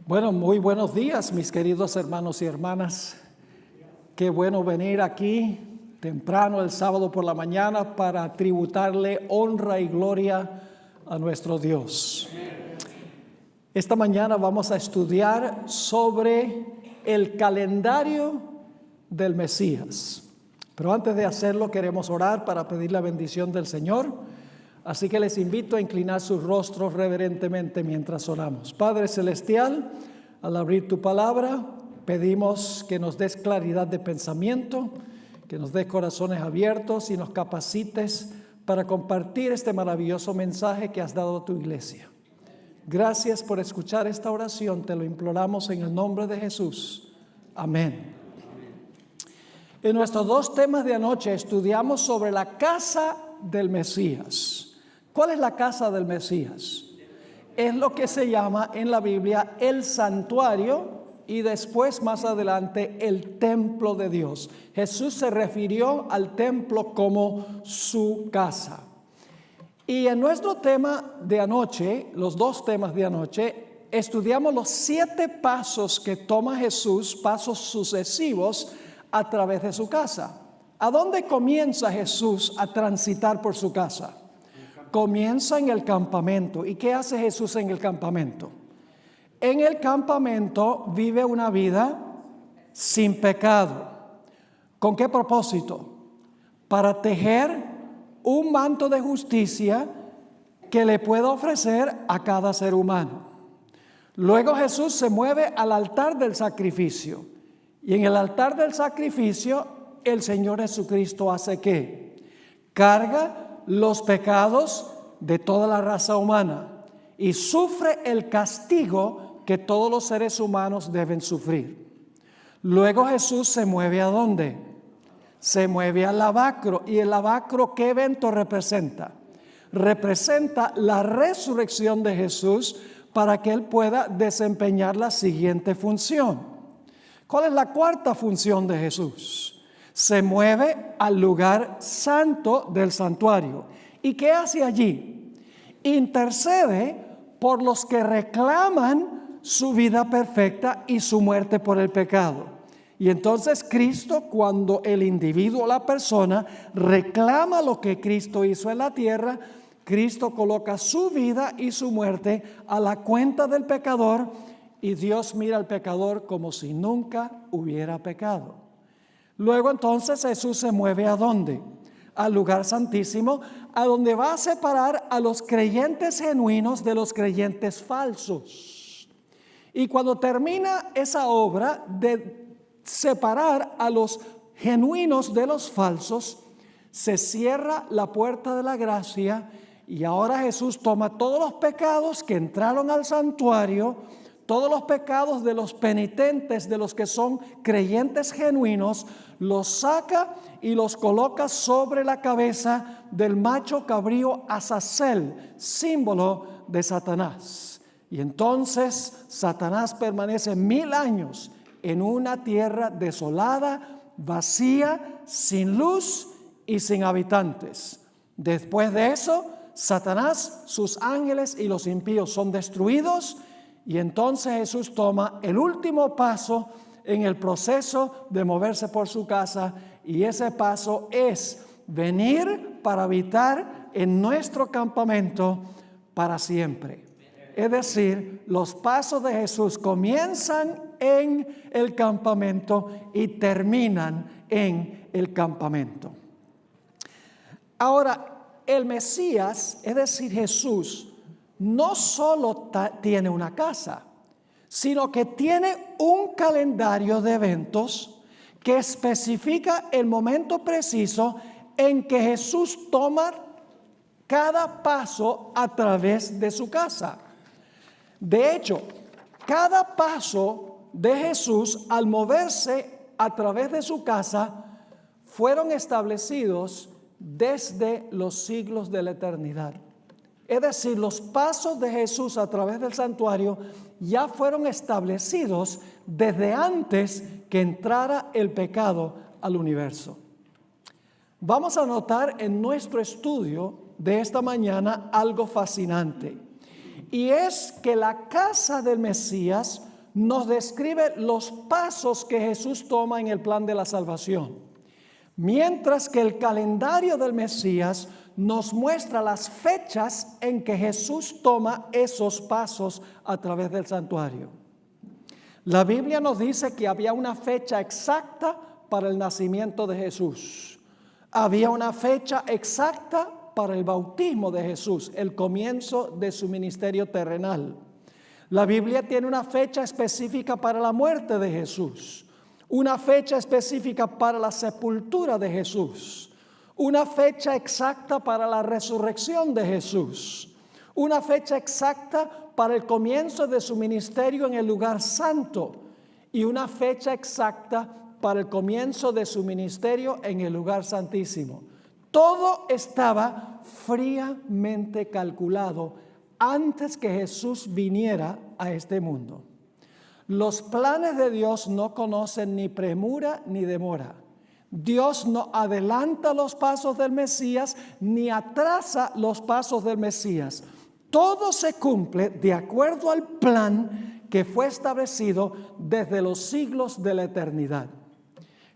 Bueno, muy buenos días, mis queridos hermanos y hermanas. Qué bueno venir aquí temprano el sábado por la mañana para tributarle honra y gloria a nuestro Dios. Esta mañana vamos a estudiar sobre el calendario del Mesías. Pero antes de hacerlo queremos orar para pedir la bendición del Señor. Así que les invito a inclinar sus rostros reverentemente mientras oramos. Padre Celestial, al abrir tu palabra, pedimos que nos des claridad de pensamiento, que nos des corazones abiertos y nos capacites para compartir este maravilloso mensaje que has dado a tu iglesia. Gracias por escuchar esta oración, te lo imploramos en el nombre de Jesús. Amén. En nuestros dos temas de anoche estudiamos sobre la casa del Mesías. ¿Cuál es la casa del Mesías? Es lo que se llama en la Biblia el santuario y después más adelante el templo de Dios. Jesús se refirió al templo como su casa. Y en nuestro tema de anoche, los dos temas de anoche, estudiamos los 7 pasos que toma Jesús, pasos sucesivos a través de su casa. ¿A dónde comienza Jesús a transitar por su casa? Comienza en el campamento. ¿Y qué hace Jesús en el campamento? En el campamento vive una vida sin pecado. ¿Con qué propósito? Para tejer un manto de justicia que le pueda ofrecer a cada ser humano. Luego Jesús se mueve al altar del sacrificio. Y en el altar del sacrificio, el Señor Jesucristo hace ¿qué? Carga los pecados de toda la raza humana y sufre el castigo que todos los seres humanos deben sufrir. Luego Jesús se mueve ¿a dónde? Se mueve al lavacro. ¿Y el lavacro qué evento representa? Representa la resurrección de Jesús para que Él pueda desempeñar la siguiente función. ¿Cuál es la cuarta función de Jesús? Se mueve al lugar santo del santuario. ¿Y qué hace allí? Intercede por los que reclaman su vida perfecta y su muerte por el pecado. Y entonces Cristo, cuando el individuo, la persona, reclama lo que Cristo hizo en la tierra, Cristo coloca su vida y su muerte a la cuenta del pecador y Dios mira al pecador como si nunca hubiera pecado. Luego entonces Jesús se mueve ¿a dónde? Al lugar santísimo, a donde va a separar a los creyentes genuinos de los creyentes falsos. Y cuando termina esa obra de separar a los genuinos de los falsos, se cierra la puerta de la gracia y ahora Jesús toma todos los pecados que entraron al santuario, todos los pecados de los penitentes, de los que son creyentes genuinos, los saca y los coloca sobre la cabeza del macho cabrío Azazel, símbolo de Satanás. Y entonces Satanás permanece 1000 años en una tierra desolada, vacía, sin luz y sin habitantes. Después de eso, Satanás, sus ángeles y los impíos son destruidos. Y entonces Jesús toma el último paso en el proceso de moverse por su casa y ese paso es venir para habitar en nuestro campamento para siempre. Es decir, los pasos de Jesús comienzan en el campamento y terminan en el campamento. Ahora, el Mesías, es decir, Jesús, no solo tiene una casa, sino que tiene un calendario de eventos que especifica el momento preciso en que Jesús toma cada paso a través de su casa. De hecho, cada paso de Jesús al moverse a través de su casa fueron establecidos desde los siglos de la eternidad. Es decir, los pasos de Jesús a través del santuario ya fueron establecidos desde antes que entrara el pecado al universo. Vamos a notar en nuestro estudio de esta mañana algo fascinante. Y es que la casa del Mesías nos describe los pasos que Jesús toma en el plan de la salvación, mientras que el calendario del Mesías nos muestra las fechas en que Jesús toma esos pasos a través del santuario. La Biblia nos dice que había una fecha exacta para el nacimiento de Jesús. Había una fecha exacta para el bautismo de Jesús, el comienzo de su ministerio terrenal. La Biblia tiene una fecha específica para la muerte de Jesús, una fecha específica para la sepultura de Jesús, una fecha exacta para la resurrección de Jesús, una fecha exacta para el comienzo de su ministerio en el lugar santo y una fecha exacta para el comienzo de su ministerio en el lugar santísimo. Todo estaba fríamente calculado antes que Jesús viniera a este mundo. Los planes de Dios no conocen ni premura ni demora. Dios no adelanta los pasos del Mesías ni atrasa los pasos del Mesías. Todo se cumple de acuerdo al plan que fue establecido desde los siglos de la eternidad.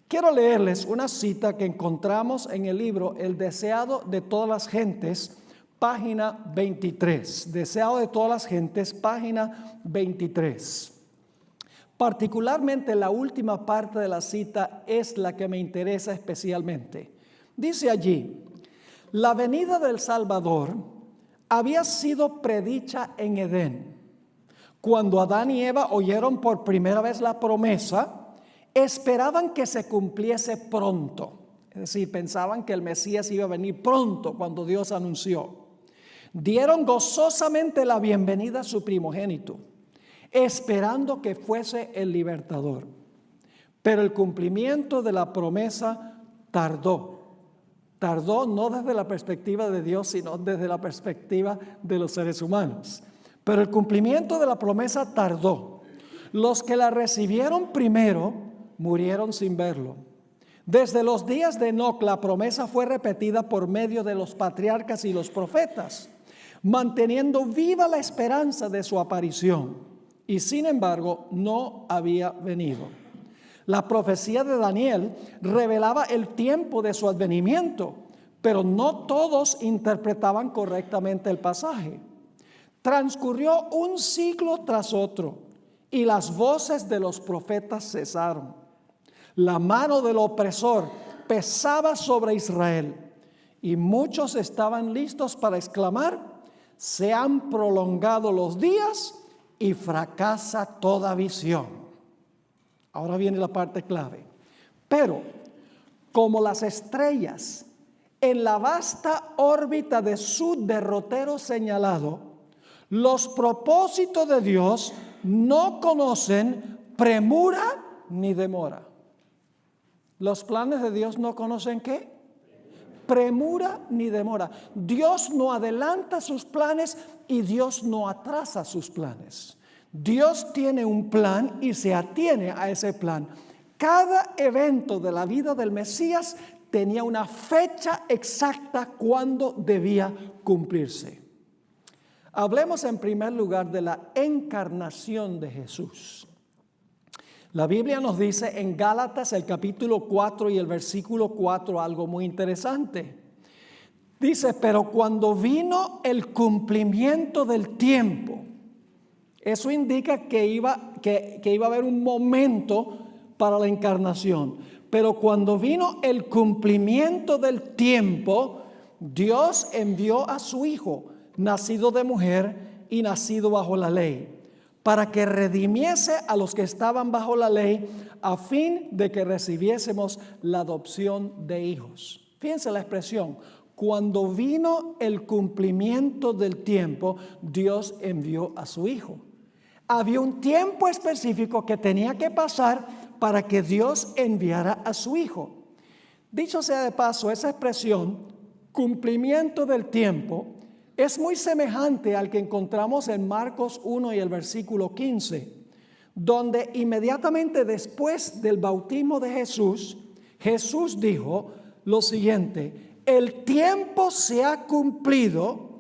Quiero leerles una cita que encontramos en el libro El deseado de todas las gentes, página 23. Deseado de todas las gentes, página 23. Particularmente la última parte de la cita es la que me interesa especialmente. Dice allí: la venida del Salvador había sido predicha en Edén. Cuando Adán y Eva oyeron por primera vez la promesa, esperaban que se cumpliese pronto. Es decir, pensaban que el Mesías iba a venir pronto cuando Dios anunció. Dieron gozosamente la bienvenida a su primogénito, esperando que fuese el libertador. Pero el cumplimiento de la promesa tardó. Tardó no desde la perspectiva de Dios, sino desde la perspectiva de los seres humanos. Pero el cumplimiento de la promesa tardó. Los que la recibieron primero murieron sin verlo. Desde los días de Enoc, la promesa fue repetida por medio de los patriarcas y los profetas, manteniendo viva la esperanza de su aparición. Y sin embargo, no había venido. La profecía de Daniel revelaba el tiempo de su advenimiento, pero no todos interpretaban correctamente el pasaje. Transcurrió un siglo tras otro y las voces de los profetas cesaron. La mano del opresor pesaba sobre Israel y muchos estaban listos para exclamar: se han prolongado los días y fracasa toda visión. Ahora viene la parte clave. Pero como las estrellas en la vasta órbita de su derrotero señalado, los propósitos de Dios no conocen premura ni demora. Los planes de Dios no conocen ¿qué? Premura ni demora. Dios no adelanta sus planes y Dios no atrasa sus planes. Dios tiene un plan y se atiene a ese plan. Cada evento de la vida del Mesías tenía una fecha exacta cuando debía cumplirse. Hablemos en primer lugar de la encarnación de Jesús. La Biblia nos dice en Gálatas el capítulo 4 y el versículo 4 algo muy interesante. Dice: pero cuando vino el cumplimiento del tiempo, eso indica que iba a haber un momento para la encarnación. Pero cuando vino el cumplimiento del tiempo, Dios envió a su Hijo, nacido de mujer y nacido bajo la ley, para que redimiese a los que estaban bajo la ley, a fin de que recibiésemos la adopción de hijos. Fíjense la expresión: cuando vino el cumplimiento del tiempo, Dios envió a su Hijo. Había un tiempo específico que tenía que pasar para que Dios enviara a su Hijo. Dicho sea de paso, esa expresión, cumplimiento del tiempo, es muy semejante al que encontramos en Marcos 1 y el versículo 15, donde inmediatamente después del bautismo de Jesús, Jesús dijo lo siguiente: el tiempo se ha cumplido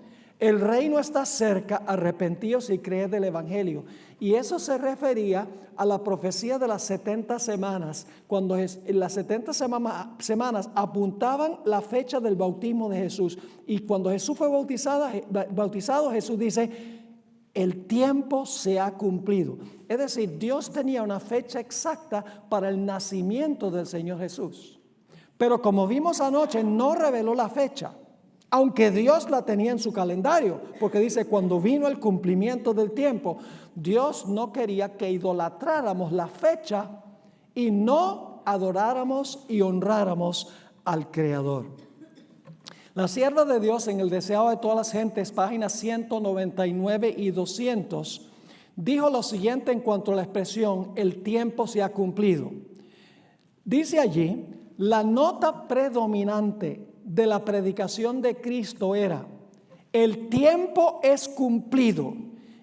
El reino está cerca, arrepentíos y creed del evangelio. Y eso se refería a la profecía de las 70 semanas, cuando las 70 semanas apuntaban la fecha del bautismo de Jesús. Y cuando Jesús fue bautizado, Jesús dice, el tiempo se ha cumplido. Es decir, Dios tenía una fecha exacta para el nacimiento del Señor Jesús. Pero como vimos anoche, no reveló la fecha, aunque Dios la tenía en su calendario, porque dice, cuando vino el cumplimiento del tiempo, Dios no quería que idolatráramos la fecha y no adoráramos y honráramos al Creador. La sierva de Dios en el deseado de todas las gentes, páginas 199 y 200, dijo lo siguiente en cuanto a la expresión, el tiempo se ha cumplido. Dice allí, la nota predominante de la predicación de Cristo era, el tiempo es cumplido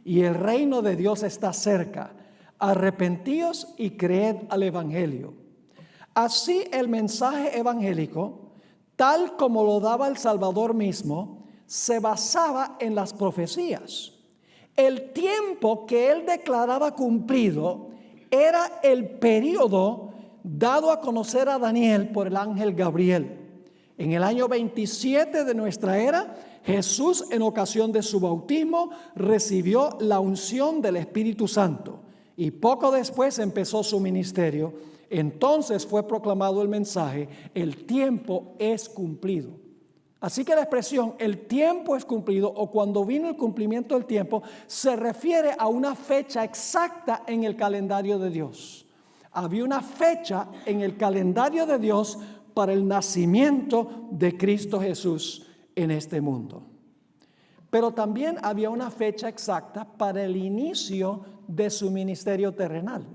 y el reino de Dios está cerca. Arrepentíos y creed al evangelio. Así el mensaje evangélico, tal como lo daba el Salvador mismo, se basaba en las profecías. El tiempo que él declaraba cumplido era el periodo dado a conocer a Daniel por el ángel Gabriel. En el año 27 de nuestra era, Jesús, en ocasión de su bautismo, recibió la unción del Espíritu Santo y poco después empezó su ministerio. Entonces fue proclamado el mensaje, el tiempo es cumplido. Así que la expresión, el tiempo es cumplido, o cuando vino el cumplimiento del tiempo, se refiere a una fecha exacta en el calendario de Dios. Había una fecha en el calendario de Dios para el nacimiento de Cristo Jesús en este mundo. Pero también había una fecha exacta para el inicio de su ministerio terrenal.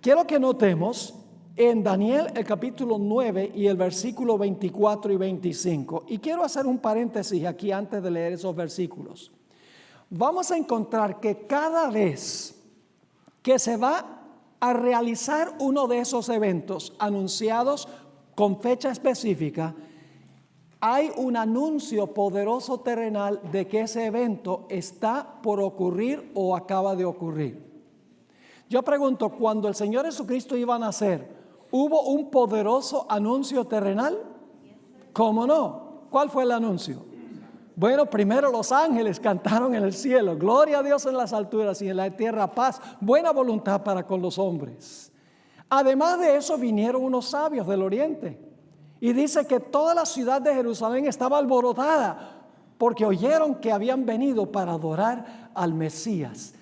Quiero que notemos en Daniel el capítulo 9 y el versículo 24 y 25. Y quiero hacer un paréntesis aquí antes de leer esos versículos. Vamos a encontrar que cada vez que se va a realizar uno de esos eventos anunciados con fecha específica, hay un anuncio poderoso terrenal de que ese evento está por ocurrir o acaba de ocurrir. Yo pregunto, cuando el Señor Jesucristo iba a nacer, ¿hubo un poderoso anuncio terrenal? ¿Cómo no? ¿Cuál fue el anuncio? Bueno, primero los ángeles cantaron en el cielo, gloria a Dios en las alturas y en la tierra paz, buena voluntad para con los hombres. Además de eso vinieron unos sabios del oriente y dice que toda la ciudad de Jerusalén estaba alborotada porque oyeron que habían venido para adorar al Mesías.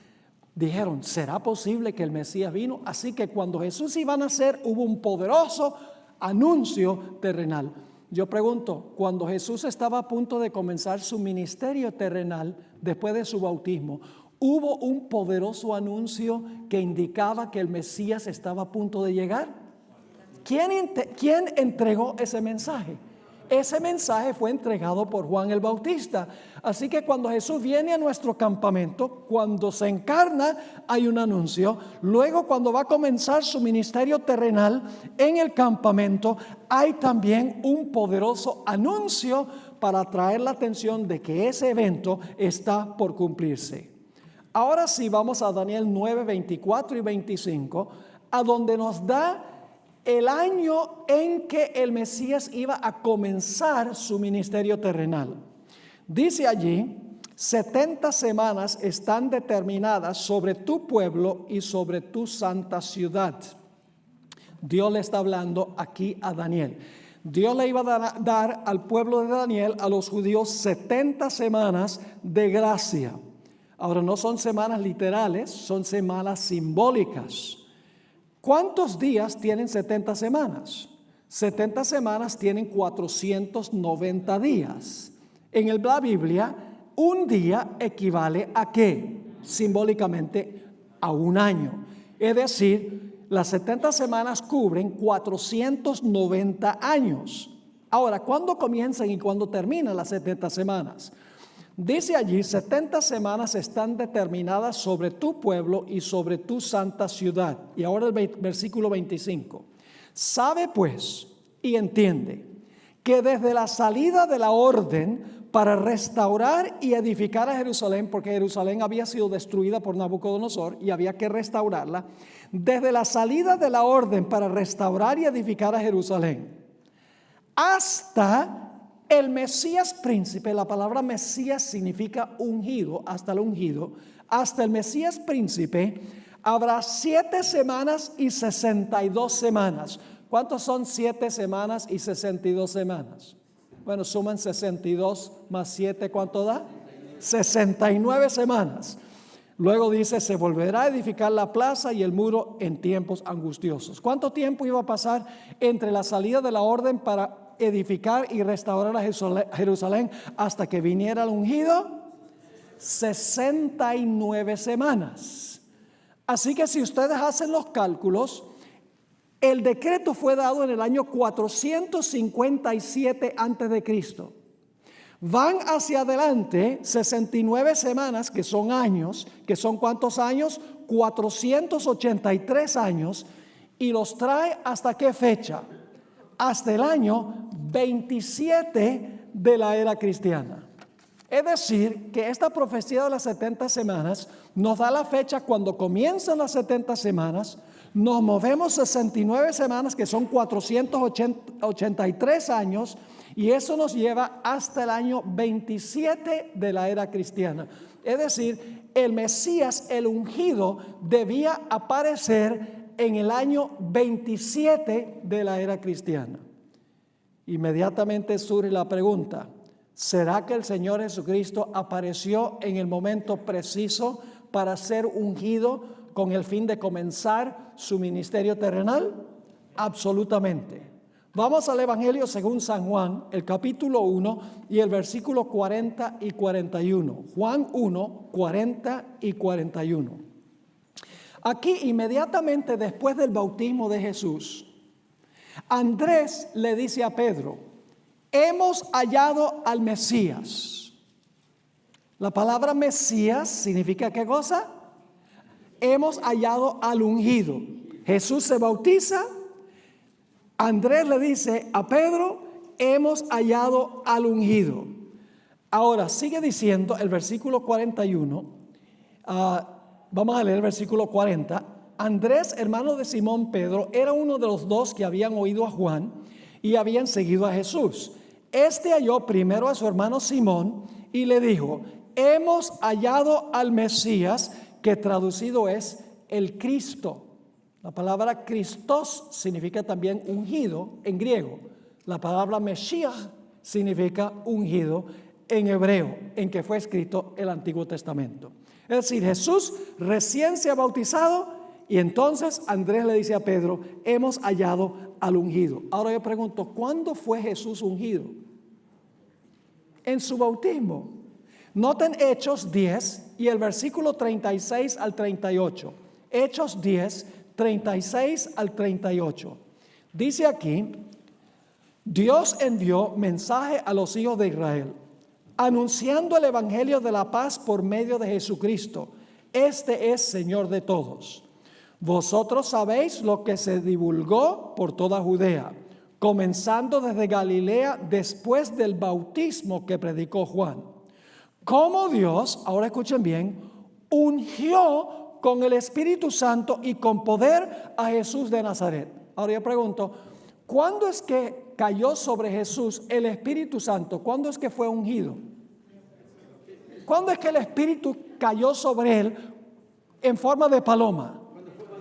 Dijeron, ¿será posible que el Mesías vino? Así que cuando Jesús iba a nacer hubo un poderoso anuncio terrenal. Yo pregunto, cuando Jesús estaba a punto de comenzar su ministerio terrenal después de su bautismo, ¿hubo un poderoso anuncio que indicaba que el Mesías estaba a punto de llegar? ¿Quién entregó ese mensaje? Ese mensaje fue entregado por Juan el Bautista. Así que cuando Jesús viene a nuestro campamento, cuando se encarna, hay un anuncio. Luego, cuando va a comenzar su ministerio terrenal en el campamento, hay también un poderoso anuncio para atraer la atención de que ese evento está por cumplirse. Ahora sí vamos a Daniel 9, 24 y 25, a donde nos da el año en que el Mesías iba a comenzar su ministerio terrenal. Dice allí, 70 semanas están determinadas sobre tu pueblo y sobre tu santa ciudad. Dios le está hablando aquí a Daniel. Dios le iba a dar al pueblo de Daniel, a los judíos, 70 semanas de gracia. Ahora, no son semanas literales, son semanas simbólicas. ¿Cuántos días tienen 70 semanas? 70 semanas tienen 490 días. En la Biblia, un día equivale a ¿qué? Simbólicamente a un año. Es decir, las 70 semanas cubren 490 años. Ahora, ¿cuándo comienzan y cuándo terminan las 70 semanas? Dice allí, 70 semanas están determinadas sobre tu pueblo y sobre tu santa ciudad. Y ahora el versículo 25. Sabe pues y entiende que desde la salida de la orden para restaurar y edificar a Jerusalén, porque Jerusalén había sido destruida por Nabucodonosor y había que restaurarla, desde la salida de la orden para restaurar y edificar a Jerusalén, hasta el Mesías príncipe. La palabra Mesías significa ungido, hasta el ungido, hasta el Mesías príncipe, habrá 7 semanas y 62 semanas. ¿Cuántos son 7 semanas y 62 semanas? Bueno, suman 62 más 7, ¿cuánto da? 69 semanas. Luego dice, se volverá a edificar la plaza y el muro en tiempos angustiosos. ¿Cuánto tiempo iba a pasar entre la salida de la orden para edificar y restaurar a Jerusalén hasta que viniera el ungido? 69 semanas. Así que si ustedes hacen los cálculos, el decreto fue dado en el año 457 antes de Cristo. Van hacia adelante 69 semanas, que son años, que son ¿cuántos años? 483 años, y los trae ¿hasta qué fecha? Hasta el año 27 de la era cristiana. Es decir, que esta profecía de las 70 semanas nos da la fecha cuando comienzan las 70 semanas, nos movemos 69 semanas, que son 483 años, y eso nos lleva hasta el año 27 de la era cristiana. Es decir, el Mesías, el ungido, debía aparecer en el año 27 de la era cristiana. Inmediatamente surge la pregunta, ¿será que el Señor Jesucristo apareció en el momento preciso para ser ungido con el fin de comenzar su ministerio terrenal? Absolutamente. Vamos al Evangelio según San Juan, el capítulo 1 y el versículo 40 y 41. Juan 1, 40 y 41. Aquí, inmediatamente después del bautismo de Jesús, Andrés le dice a Pedro, hemos hallado al Mesías. La palabra Mesías significa ¿qué cosa? Hemos hallado al ungido. Jesús se bautiza. Andrés le dice a Pedro, hemos hallado al ungido. Ahora sigue diciendo el versículo 41. Vamos a leer el versículo 40. Andrés, hermano de Simón Pedro, era uno de los 2 que habían oído a Juan y habían seguido a Jesús. Este halló primero a su hermano Simón y le dijo, hemos hallado al Mesías, que traducido es el Cristo. La palabra Christos significa también ungido en griego. La palabra Mesías significa ungido en hebreo, en que fue escrito el Antiguo Testamento. Es decir, Jesús recién se ha bautizado y entonces Andrés le dice a Pedro, hemos hallado al ungido. Ahora yo pregunto, ¿cuándo fue Jesús ungido? En su bautismo. Noten Hechos 10 y el versículo 36 al 38. Hechos 10, 36 al 38. Dice aquí, Dios envió mensaje a los hijos de Israel, anunciando el evangelio de la paz por medio de Jesucristo. Este es Señor de todos. Vosotros sabéis lo que se divulgó por toda Judea, comenzando desde Galilea después del bautismo que predicó Juan. Cómo Dios, ahora escuchen bien, ungió con el Espíritu Santo y con poder a Jesús de Nazaret. Ahora yo pregunto, ¿cuándo es que cayó sobre Jesús el Espíritu Santo? ¿Cuándo es que fue ungido? ¿Cuándo es que el Espíritu cayó sobre él en forma de paloma?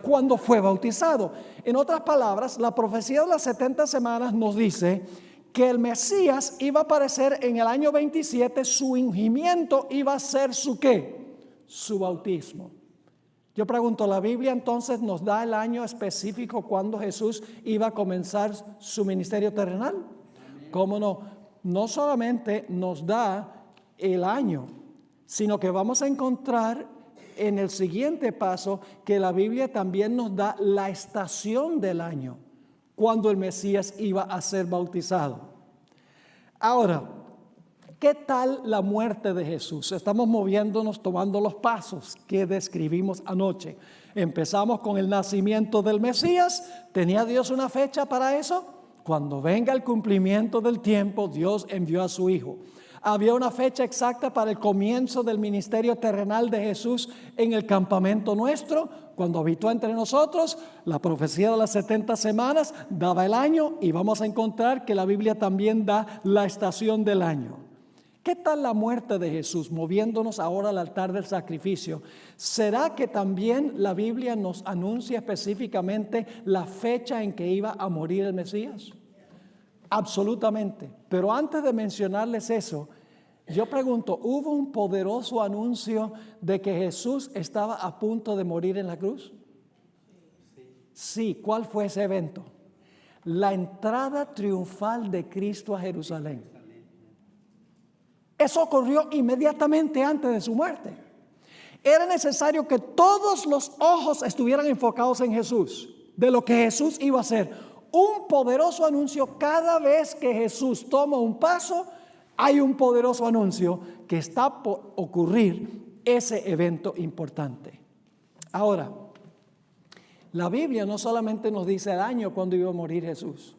Cuando fue bautizado. En otras palabras, la profecía de las 70 semanas nos dice que el Mesías iba a aparecer en el año 27, su ungimiento iba a ser su ¿qué? Su bautismo. Yo pregunto, ¿la Biblia entonces nos da el año específico cuando Jesús iba a comenzar su ministerio terrenal? ¿Cómo no? No solamente nos da el año, sino que vamos a encontrar en el siguiente paso que la Biblia también nos da la estación del año, cuando el Mesías iba a ser bautizado. Ahora, ¿qué tal la muerte de Jesús? Estamos moviéndonos, tomando los pasos que describimos anoche. Empezamos con el nacimiento del Mesías. ¿Tenía Dios una fecha para eso? Cuando venga el cumplimiento del tiempo, Dios envió a su Hijo. Había una fecha exacta para el comienzo del ministerio terrenal de Jesús en el campamento nuestro. Cuando habitó entre nosotros, la profecía de las 70 semanas daba el año, y vamos a encontrar que la Biblia también da la estación del año. ¿Qué tal la muerte de Jesús? Moviéndonos ahora al altar del sacrificio. ¿Será que también la Biblia nos anuncia específicamente la fecha en que iba a morir el Mesías? Absolutamente. Pero antes de mencionarles eso, yo pregunto, ¿hubo un poderoso anuncio de que Jesús estaba a punto de morir en la cruz? Sí. ¿Cuál fue ese evento? La entrada triunfal de Cristo a Jerusalén. Eso ocurrió inmediatamente antes de su muerte. Era necesario que todos los ojos estuvieran enfocados en Jesús, de lo que Jesús iba a hacer. Un poderoso anuncio. Cada vez que Jesús toma un paso, hay un poderoso anuncio que está por ocurrir ese evento importante. Ahora, la Biblia no solamente nos dice el año cuando iba a morir Jesús,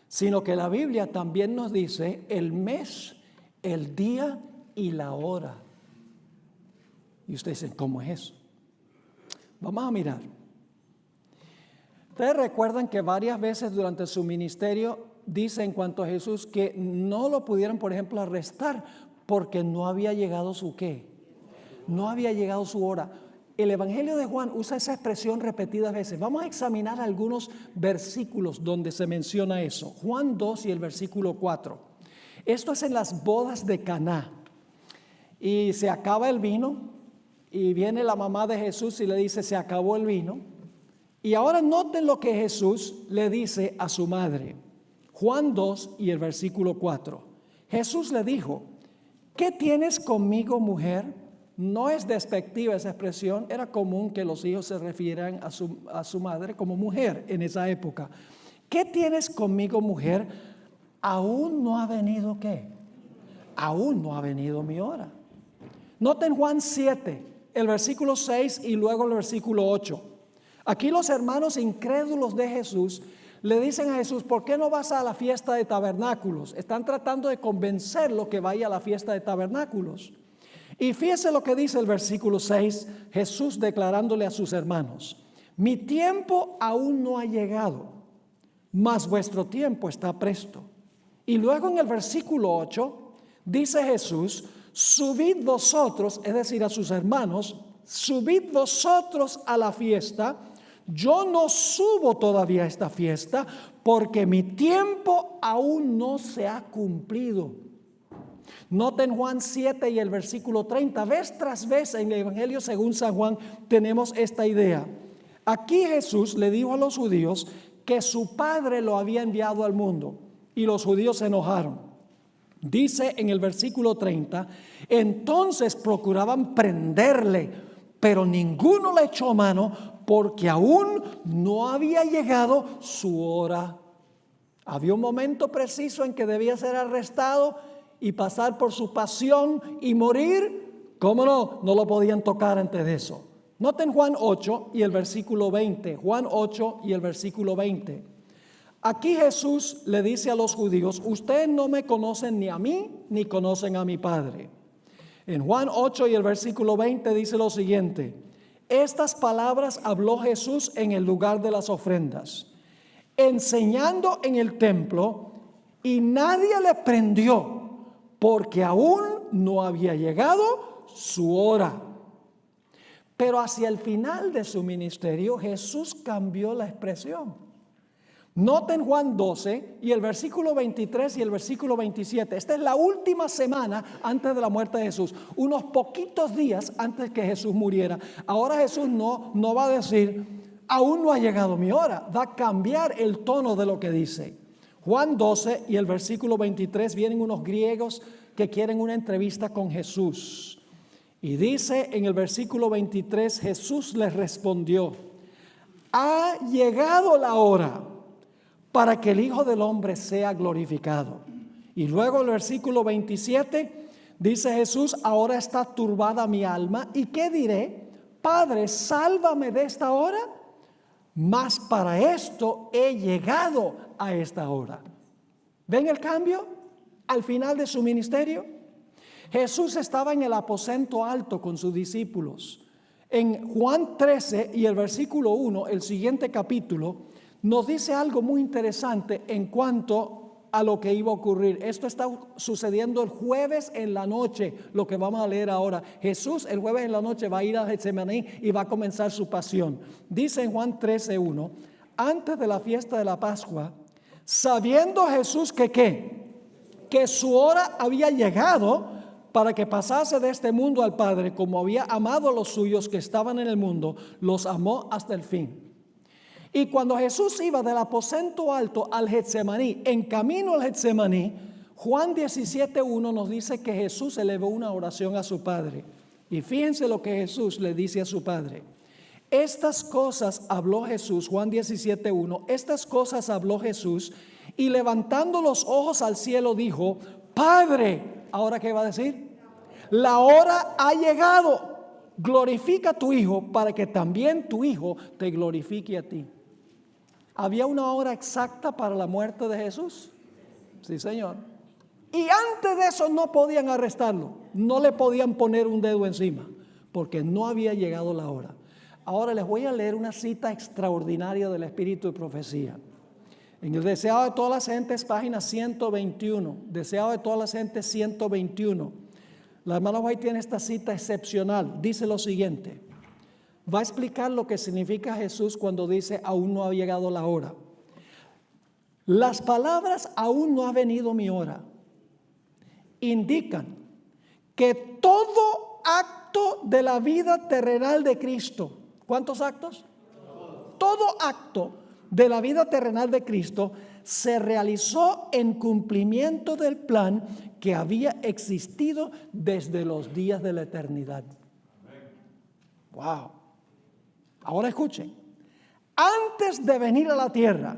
sino que la Biblia también nos dice el mes, el día y la hora. Y ustedes dicen, ¿cómo es eso? Vamos a mirar. Ustedes recuerdan que varias veces durante su ministerio dice en cuanto a Jesús que no lo pudieron, por ejemplo, arrestar porque no había llegado su ¿qué? No había llegado su hora. El Evangelio de Juan usa esa expresión repetidas veces. Vamos a examinar algunos versículos donde se menciona eso. Juan 2 y el versículo 4. Esto es en las bodas de Caná. Y se acaba el vino y viene la mamá de Jesús y le dice, se acabó el vino. Y ahora noten lo que Jesús le dice a su madre. Juan 2 y el versículo 4. Jesús le dijo, ¿qué tienes conmigo, mujer? No es despectiva esa expresión. Era común que los hijos se refieran a su madre como mujer en esa época. ¿Qué tienes conmigo, mujer? Aún no ha venido ¿qué? Aún no ha venido mi hora. Noten Juan 7, el versículo 6 y luego el versículo 8. Aquí los hermanos incrédulos de Jesús le dicen a Jesús, ¿por qué no vas a la fiesta de tabernáculos? Están tratando de convencerlo que vaya a la fiesta de tabernáculos. Y fíjese lo que dice el versículo 6, Jesús declarándole a sus hermanos, mi tiempo aún no ha llegado, mas vuestro tiempo está presto. Y luego en el versículo 8 dice Jesús, subid vosotros, es decir, a sus hermanos, subid vosotros a la fiesta. Yo no subo todavía a esta fiesta porque mi tiempo aún no se ha cumplido. Noten Juan 7 y el versículo 30. Vez tras vez en el Evangelio según San Juan tenemos esta idea. Aquí Jesús le dijo a los judíos que su Padre lo había enviado al mundo y los judíos se enojaron. Dice en el versículo 30, entonces procuraban prenderle, pero ninguno le echó mano porque aún no había llegado su hora. Había un momento preciso en que debía ser arrestado y pasar por su pasión y morir. ¿Cómo no? No lo podían tocar antes de eso. Noten Juan 8 y el versículo 20. Juan 8 y el versículo 20. Aquí Jesús le dice a los judíos, ustedes no me conocen ni a mí ni conocen a mi Padre. En Juan 8 y el versículo 20 dice lo siguiente, estas palabras habló Jesús en el lugar de las ofrendas, enseñando en el templo, y nadie le prendió, porque aún no había llegado su hora. Pero hacia el final de su ministerio, Jesús cambió la expresión. Noten Juan 12 y el versículo 23 y el versículo 27. Esta es la última semana antes de la muerte de Jesús. Unos poquitos días antes que Jesús muriera. Ahora Jesús no va a decir, aún no ha llegado mi hora. Va a cambiar el tono de lo que dice. Juan 12 y el versículo 23 vienen unos griegos que quieren una entrevista con Jesús. Y dice en el versículo 23, Jesús les respondió, ha llegado la hora para que el Hijo del Hombre sea glorificado. Y luego el versículo 27 dice Jesús, ahora está turbada mi alma. ¿Y qué diré? Padre, sálvame de esta hora. Mas para esto he llegado a esta hora. ¿Ven el cambio? al final de su ministerio? Jesús estaba en el aposento alto con sus discípulos. En Juan 13 y el versículo 1, el siguiente capítulo, nos dice algo muy interesante en cuanto a lo que iba a ocurrir. Esto está sucediendo el jueves en la noche, lo que vamos a leer ahora. Jesús el jueves en la noche va a ir a Getsemaní y va a comenzar su pasión. Dice en Juan 13:1, antes de la fiesta de la Pascua, sabiendo Jesús que su hora había llegado para que pasase de este mundo al Padre, como había amado a los suyos que estaban en el mundo, los amó hasta el fin. Y cuando Jesús iba del aposento alto al Getsemaní, en camino al Getsemaní, Juan 17:1 nos dice que Jesús elevó una oración a su Padre. Y fíjense lo que Jesús le dice a su Padre. Estas cosas habló Jesús, Juan 17:1, estas cosas habló Jesús y levantando los ojos al cielo dijo, Padre, ¿ahora qué va a decir? La hora ha llegado, glorifica a tu Hijo para que también tu Hijo te glorifique a ti. ¿Había una hora exacta para la muerte de Jesús? Sí, Señor. Y antes de eso no podían arrestarlo, no le podían poner un dedo encima, porque no había llegado la hora. Ahora les voy a leer una cita extraordinaria del Espíritu de Profecía. En el Deseado de todas las gentes, página 121. Deseado de todas las gentes, 121. La hermana White tiene esta cita excepcional. Dice lo siguiente. Va a explicar lo que significa Jesús cuando dice aún no ha llegado la hora. Las palabras aún no ha venido mi hora indican que todo acto de la vida terrenal de Cristo, ¿cuántos actos? Todo acto de la vida terrenal de Cristo se realizó en cumplimiento del plan que había existido desde los días de la eternidad. Wow. Ahora escuchen. Antes de venir a la tierra,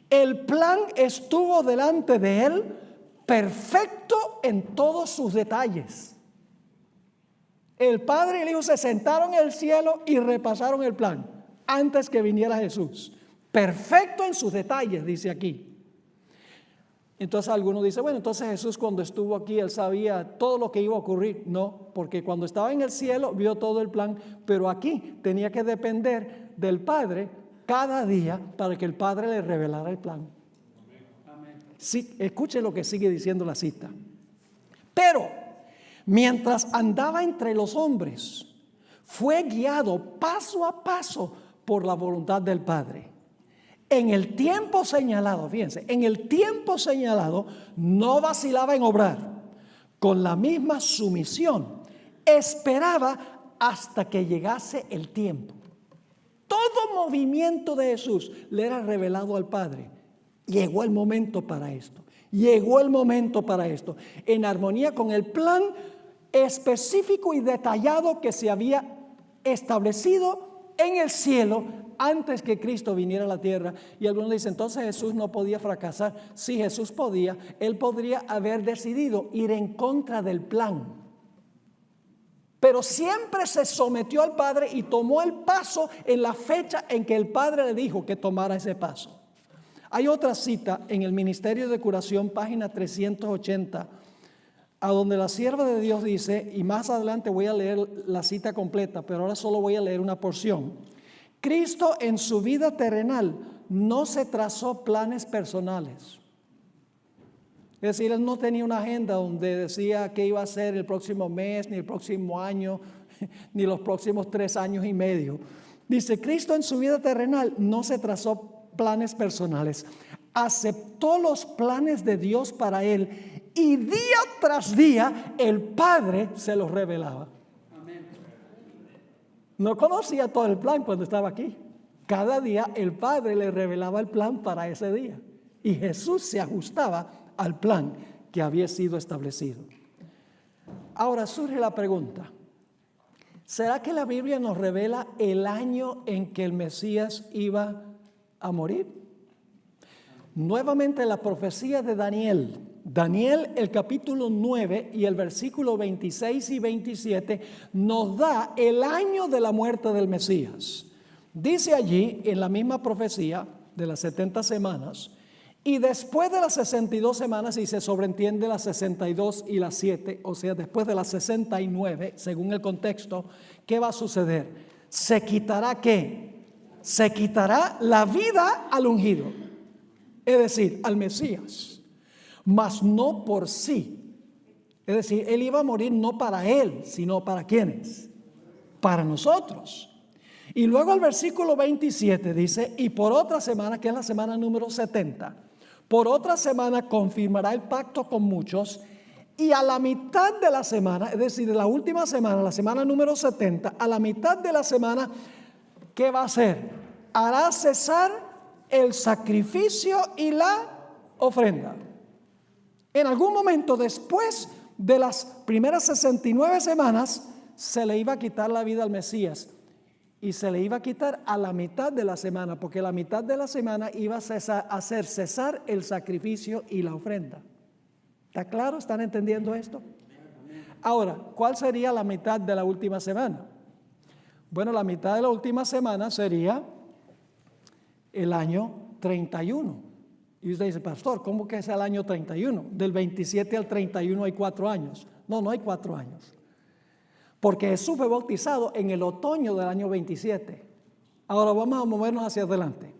el plan estuvo delante de él perfecto en todos sus detalles. El Padre y el Hijo se sentaron en el cielo y repasaron el plan antes que viniera Jesús. Perfecto en sus detalles, dice aquí. Entonces algunos dicen, bueno, entonces Jesús cuando estuvo aquí, él sabía todo lo que iba a ocurrir. No, porque cuando estaba en el cielo vio todo el plan, pero aquí tenía que depender del Padre cada día para que el Padre le revelara el plan. Sí, escuche lo que sigue diciendo la cita. Pero mientras andaba entre los hombres, fue guiado paso a paso por la voluntad del Padre. En el tiempo señalado, fíjense, en el tiempo señalado no vacilaba en obrar. Con la misma sumisión, esperaba hasta que llegase el tiempo. Todo movimiento de Jesús le era revelado al Padre. Llegó el momento para esto. Llegó el momento para esto. En armonía con el plan específico y detallado que se había establecido en el cielo antes que Cristo viniera a la tierra. Y algunos dicen, entonces Jesús no podía fracasar. Sí, Jesús podía. Él podría haber decidido ir en contra del plan. Pero siempre se sometió al Padre y tomó el paso en la fecha en que el Padre le dijo que tomara ese paso. Hay otra cita en el Ministerio de Curación, página 380, a donde la sierva de Dios dice, y más adelante voy a leer la cita completa, pero ahora solo voy a leer una porción. Cristo en su vida terrenal no se trazó planes personales. Es decir, él no tenía una agenda donde decía qué iba a hacer el próximo mes, ni el próximo año, ni los próximos 3 años y medio. Dice, Cristo en su vida terrenal no se trazó planes personales. Aceptó los planes de Dios para él y día tras día el Padre se los revelaba. No conocía todo el plan cuando estaba aquí. Cada día el Padre le revelaba el plan para ese día. Y Jesús se ajustaba al plan que había sido establecido. Ahora surge la pregunta. ¿Será que la Biblia nos revela el año en que el Mesías iba a morir? Nuevamente la profecía de Daniel. Daniel, el capítulo 9 y el versículo 26 y 27 nos da el año de la muerte del Mesías. Dice allí en la misma profecía de las 70 semanas, Y después de las 62 semanas, y se sobreentiende las 62 y las 7, o sea, después de las 69, según el contexto, ¿qué va a suceder? ¿Se quitará qué? Se quitará la vida al ungido, es decir, al Mesías, mas no por sí. Es decir, él iba a morir no para él, sino para ¿quiénes? Para nosotros. Y luego el versículo 27 dice, y por otra semana, que es la semana número 70, por otra semana confirmará el pacto con muchos, y a la mitad de la semana, es decir, de la última semana, la semana número 70, a la mitad de la semana, ¿qué va a hacer? Hará cesar el sacrificio y la ofrenda. En algún momento después de las primeras 69 semanas, se le iba a quitar la vida al Mesías. Y se le iba a quitar a la mitad de la semana, porque la mitad de la semana iba a hacer cesar el sacrificio y la ofrenda. ¿Está claro? ¿Están entendiendo esto? Ahora, ¿cuál sería la mitad de la última semana? Bueno, la mitad de la última semana sería el año 31. Y usted dice, pastor, ¿cómo que es el año 31? Del 27 al 31 hay 4 años. No, no hay 4 años. Porque Jesús fue bautizado en el otoño del año 27. Ahora vamos a movernos hacia adelante.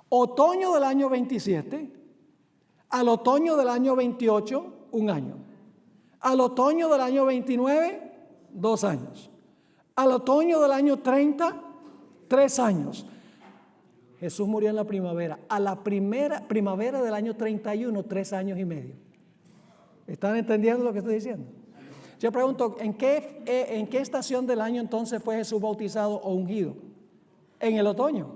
Otoño del año 27, al otoño del año 28, 1 año. Al otoño del año 29, 2 años. Al otoño del año 30, 3 años. Jesús murió en la primavera. A la primavera del año 31, 3 años y medio. ¿Están entendiendo lo que estoy diciendo? Yo pregunto, ¿en qué estación del año entonces fue Jesús bautizado o ungido? En el otoño.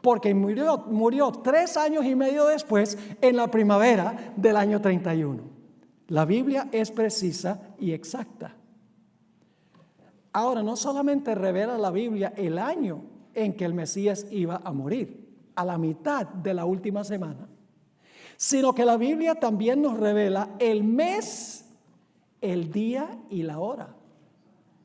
Porque murió 3 años y medio después, en la primavera del año 31. La Biblia es precisa y exacta. Ahora, no solamente revela la Biblia el año en que el Mesías iba a morir, a la mitad de la última semana, sino que la Biblia también nos revela el mes, el día y la hora.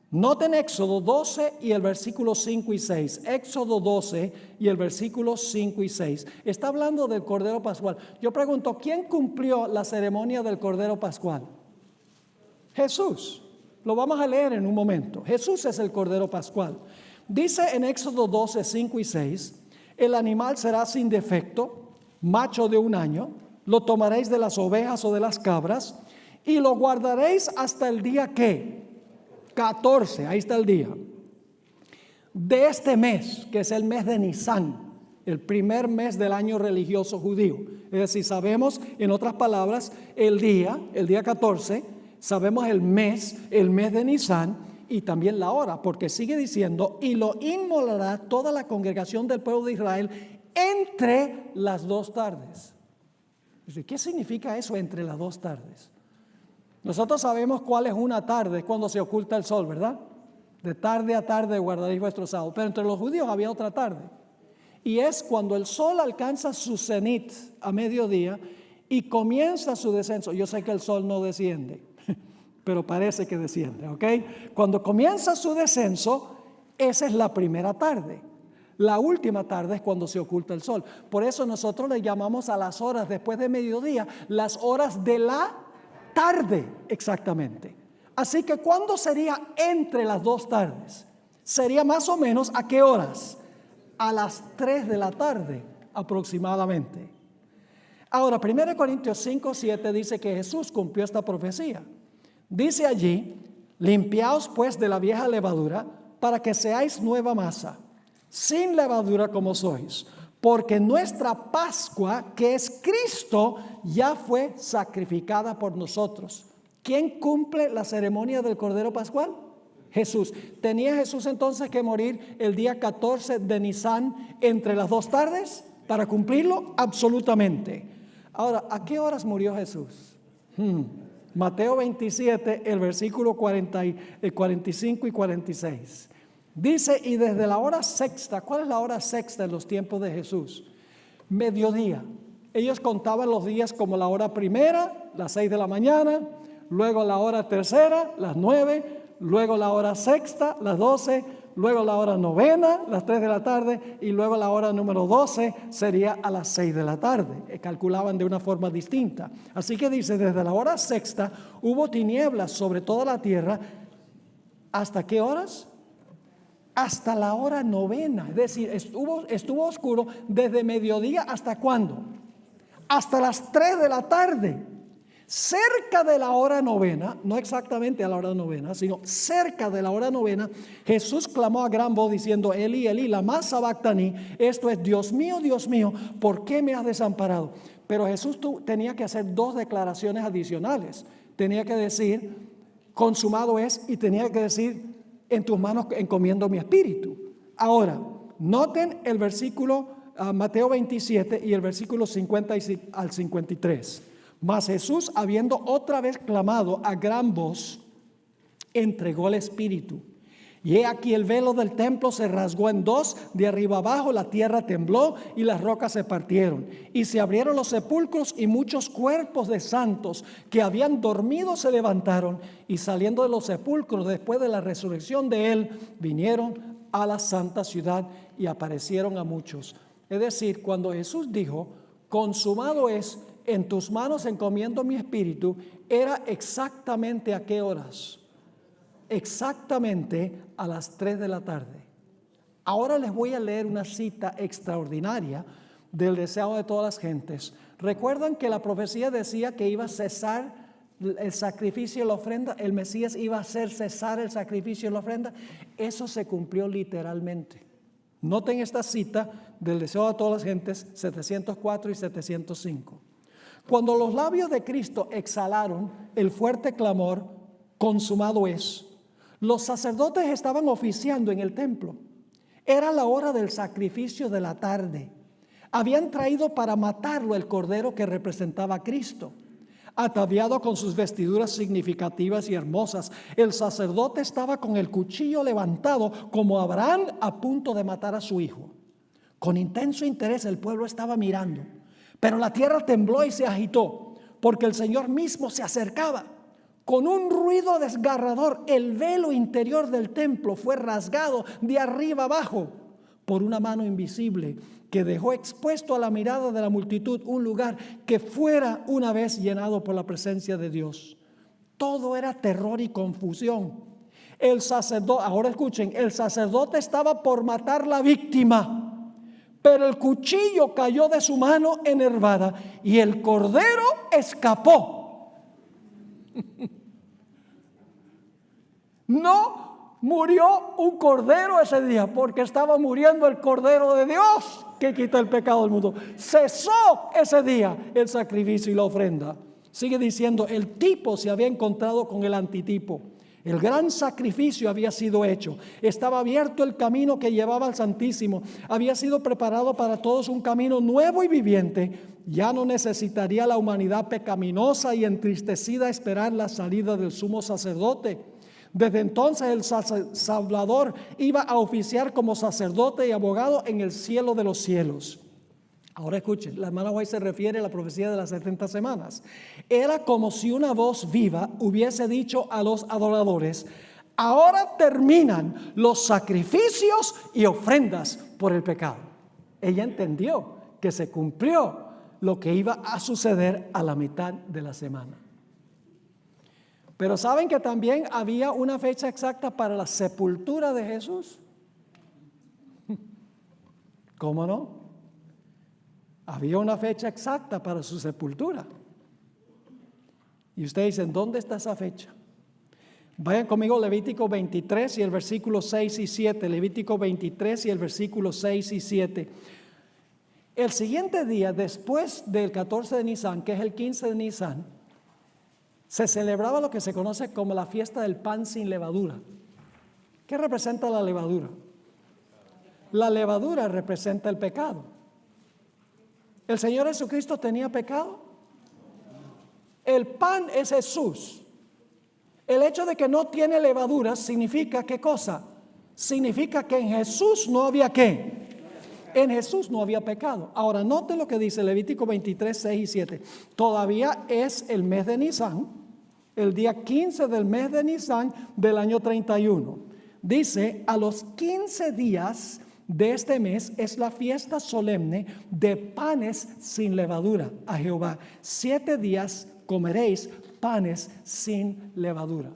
Noten Éxodo 12 y el versículo 5 y 6. Éxodo 12 y el versículo 5 y 6. Está hablando del Cordero Pascual. Yo pregunto, ¿quién cumplió la ceremonia del Cordero Pascual? Jesús. Lo vamos a leer en un momento. Jesús es el Cordero Pascual. Dice en Éxodo 12, 5 y 6, el animal será sin defecto, macho de 1 año, lo tomaréis de las ovejas o de las cabras, y lo guardaréis hasta el día ¿qué? 14, ahí está el día. De este mes, que es el mes de Nisán, el primer mes del año religioso judío. Es decir, sabemos, en otras palabras, el día 14, sabemos el mes de Nisán y también la hora, porque sigue diciendo, y lo inmolará toda la congregación del pueblo de Israel entre las 2 tardes. ¿Qué significa eso entre las 2 tardes? Nosotros sabemos cuál es una tarde, cuando se oculta el sol, ¿verdad? De tarde a tarde guardaréis vuestro sábado. Pero entre los judíos había otra tarde. Y es cuando el sol alcanza su cenit a mediodía y comienza su descenso. Yo sé que el sol no desciende, pero parece que desciende, ¿ok? Cuando comienza su descenso, esa es la primera tarde. La última tarde es cuando se oculta el sol. Por eso nosotros le llamamos a las horas después de mediodía, las horas de la tarde, exactamente. Así que ¿cuándo sería entre las 2 tardes? Sería más o menos ¿a qué horas? A las 3 de la tarde aproximadamente. Ahora, 1 Corintios 5, 7 dice que Jesús cumplió esta profecía. Dice allí, limpiaos pues de la vieja levadura para que seáis nueva masa, sin levadura como sois. Porque nuestra Pascua, que es Cristo, ya fue sacrificada por nosotros. ¿Quién cumple la ceremonia del Cordero Pascual? Jesús. ¿Tenía Jesús entonces que morir el día 14 de Nisán entre las 2 tardes para cumplirlo? Absolutamente. Ahora, ¿a qué horas murió Jesús? Mateo 27, el versículo 45 y 46. Dice, y desde la hora sexta, ¿cuál es la hora sexta en los tiempos de Jesús? Mediodía. Ellos contaban los días como la hora primera, las 6 de la mañana, luego la hora tercera, las 9, luego la hora sexta, las 12, luego la hora novena, las 3 de la tarde, y luego la hora número 12 sería a las 6 de la tarde. Calculaban de una forma distinta. Así que dice, desde la hora sexta hubo tinieblas sobre toda la tierra. ¿Hasta qué horas? Hasta la hora novena. Es decir, estuvo oscuro desde mediodía hasta ¿cuándo? Hasta las 3 de la tarde. Cerca de la hora novena, no exactamente a la hora novena, sino cerca de la hora novena, Jesús clamó a gran voz diciendo, Elí, Elí, lama sabactani, esto es, Dios mío, ¿por qué me has desamparado? Pero Jesús tenía que hacer 2 declaraciones adicionales. Tenía que decir, consumado es, y tenía que decir, en tus manos encomiendo mi espíritu. Ahora, noten el versículo Mateo 27 y el versículo 50 al 53. Mas Jesús, habiendo otra vez clamado a gran voz, entregó el espíritu. Y he aquí el velo del templo se rasgó en 2, de arriba abajo la tierra tembló y las rocas se partieron. Y se abrieron los sepulcros y muchos cuerpos de santos que habían dormido se levantaron. Y saliendo de los sepulcros después de la resurrección de él, vinieron a la santa ciudad y aparecieron a muchos. Es decir, cuando Jesús dijo, consumado es, en tus manos encomiendo mi espíritu, era exactamente a qué horas. Exactamente a las 3 de la tarde. Ahora les voy a leer una cita extraordinaria del deseo de todas las gentes. ¿Recuerdan que la profecía decía que iba a cesar el sacrificio y la ofrenda? El Mesías iba a hacer cesar el sacrificio y la ofrenda. Eso se cumplió literalmente. Noten esta cita del deseo de todas las gentes, 704 y 705. Cuando los labios de Cristo exhalaron el fuerte clamor, consumado es, los sacerdotes estaban oficiando en el templo. Era la hora del sacrificio de la tarde. Habían traído para matarlo el cordero que representaba a Cristo. Ataviado con sus vestiduras significativas y hermosas, el sacerdote estaba con el cuchillo levantado como Abraham a punto de matar a su hijo. Con intenso interés el pueblo estaba mirando, pero la tierra tembló y se agitó, porque el Señor mismo se acercaba. Con un ruido desgarrador, el velo interior del templo fue rasgado de arriba abajo por una mano invisible que dejó expuesto a la mirada de la multitud un lugar que fuera una vez llenado por la presencia de Dios. Todo era terror y confusión. El sacerdote, ahora escuchen, el sacerdote estaba por matar la víctima, pero el cuchillo cayó de su mano enervada y el cordero escapó. No murió un cordero ese día, porque estaba muriendo el Cordero de Dios que quita el pecado del mundo. Cesó ese día el sacrificio y la ofrenda. Sigue diciendo, el tipo se había encontrado con el antitipo. El gran sacrificio había sido hecho. Estaba abierto el camino que llevaba al Santísimo. Había sido preparado para todos un camino nuevo y viviente. Ya no necesitaría la humanidad pecaminosa y entristecida esperar la salida del sumo sacerdote. Desde entonces el Salvador iba a oficiar como sacerdote y abogado en el cielo de los cielos. Ahora escuchen, la hermana White se refiere a la profecía de las 70 semanas. Era como si una voz viva hubiese dicho a los adoradores, ahora terminan los sacrificios y ofrendas por el pecado. Ella entendió que se cumplió lo que iba a suceder a la mitad de la semana. Pero ¿saben que también había una fecha exacta para la sepultura de Jesús? ¿Cómo no? Había una fecha exacta para su sepultura. Y ustedes dicen, ¿dónde está esa fecha? Vayan conmigo a Levítico 23 y el versículo 6 y 7. Levítico 23 y el versículo 6 y 7. El siguiente día, después del 14 de Nisan, que es el 15 de Nisan, se celebraba lo que se conoce como la fiesta del pan sin levadura. ¿Qué representa la levadura? La levadura representa el pecado. ¿El Señor Jesucristo tenía pecado? El pan es Jesús. El hecho de que no tiene levadura significa ¿qué cosa? Significa que en Jesús no había ¿qué? En Jesús no había pecado. Ahora noten lo que dice Levítico 23, 6 y 7. Todavía es el mes de Nisan, el día 15 del mes de Nisan del año 31. Dice, a los 15 días de este mes es la fiesta solemne de panes sin levadura a Jehová. 7 días comeréis panes sin levadura.